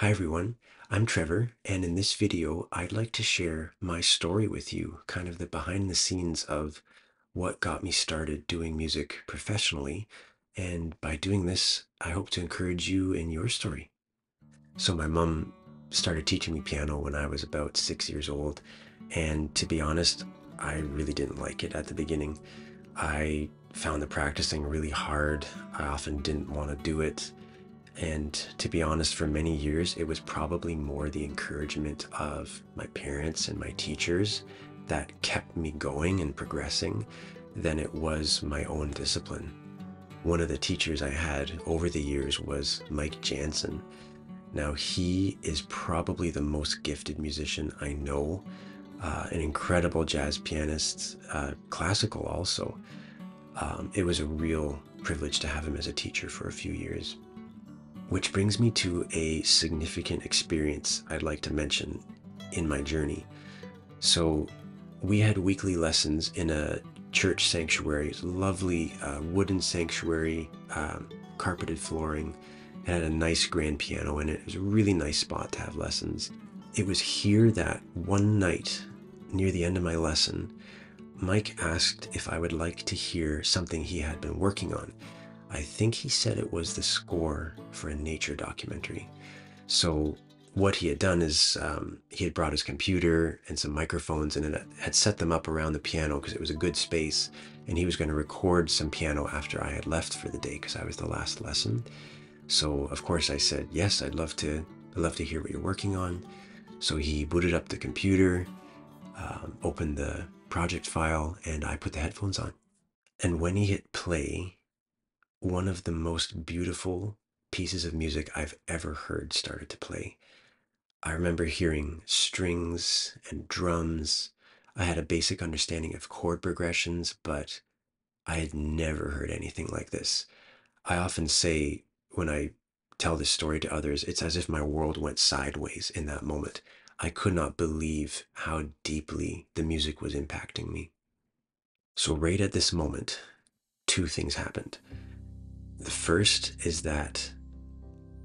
Hi everyone, I'm Trevor, and in this video, I'd like to share my story with you, kind of the behind the scenes of what got me started doing music professionally. And by doing this, I hope to encourage you in your story. So my mom started teaching me piano when I was about 6 years old. And to be honest, I really didn't like it at the beginning. I found the practicing really hard. I often didn't want to do it. And to be honest, for many years, it was probably more the encouragement of my parents and my teachers that kept me going and progressing than it was my own discipline. One of the teachers I had over the years was Mike Jansen. Now, he is probably the most gifted musician I know, an incredible jazz pianist, classical also. It was a real privilege to have him as a teacher for a few years. Which brings me to a significant experience I'd like to mention in my journey. So, we had weekly lessons in a church sanctuary. It's a lovely wooden sanctuary, carpeted flooring. It had a nice grand piano in it. It was a really nice spot to have lessons. It was here that one night, near the end of my lesson, Mike asked if I would like to hear something he had been working on. I think he said it was the score for a nature documentary. So what he had done is he had brought his computer and some microphones and had set them up around the piano because it was a good space. And he was going to record some piano after I had left for the day because I was the last lesson. So of course I said, yes, I'd love to hear what you're working on. So he booted up the computer, opened the project file, and I put the headphones on. And when he hit play, one of the most beautiful pieces of music I've ever heard started to play. I remember hearing strings and drums. I had a basic understanding of chord progressions, but I had never heard anything like this. I often say when I tell this story to others, it's as if my world went sideways in that moment. I could not believe how deeply the music was impacting me. So, right at this moment, two things happened. The first is that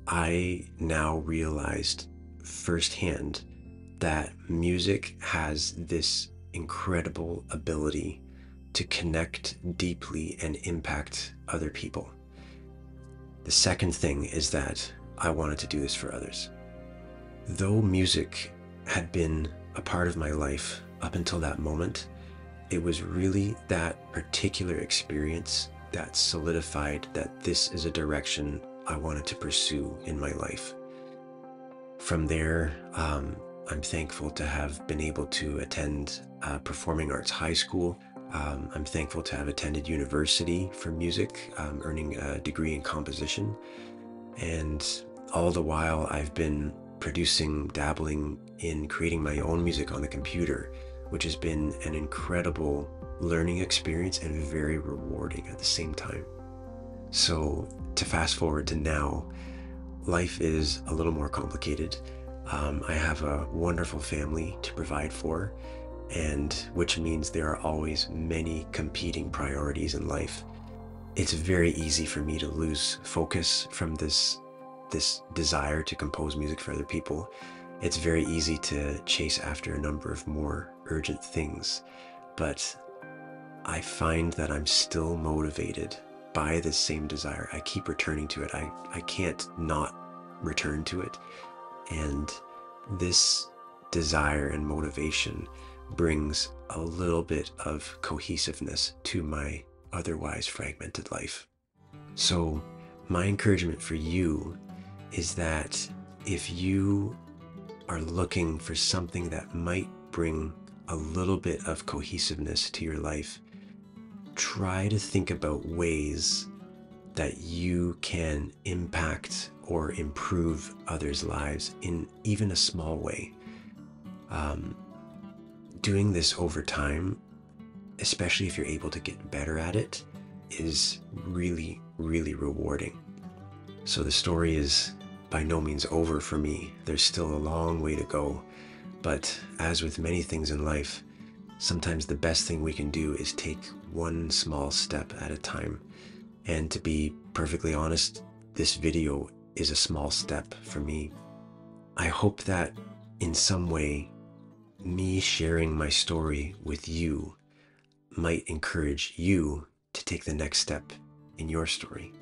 I now realized firsthand that music has this incredible ability to connect deeply and impact other people. The second thing is that I wanted to do this for others. Though music had been a part of my life up until that moment, it was really that particular experience that solidified that this is a direction I wanted to pursue in my life. From there, I'm thankful to have been able to attend Performing Arts High School. I'm thankful to have attended university for music, earning a degree in composition. And all the while, I've been producing, dabbling in creating my own music on the computer, which has been an incredible learning experience and very rewarding at the same time. So, to fast forward to now, life is a little more complicated. I have a wonderful family to provide for, and which means there are always many competing priorities in life. It's very easy for me to lose focus from this desire to compose music for other people. It's very easy to chase after a number of more urgent things, but I find that I'm still motivated by this same desire. I keep returning to it. I can't not return to it. And this desire and motivation brings a little bit of cohesiveness to my otherwise fragmented life. So, my encouragement for you is that if you are looking for something that might bring a little bit of cohesiveness to your life, try to think about ways that you can impact or improve others' lives in even a small way. Doing this over time, especially if you're able to get better at it, is really, really rewarding. So the story is by no means over for me. There's still a long way to go. But as with many things in life, sometimes the best thing we can do is take one small step at a time. And to be perfectly honest, this video is a small step for me. I hope that in some way, me sharing my story with you might encourage you to take the next step in your story.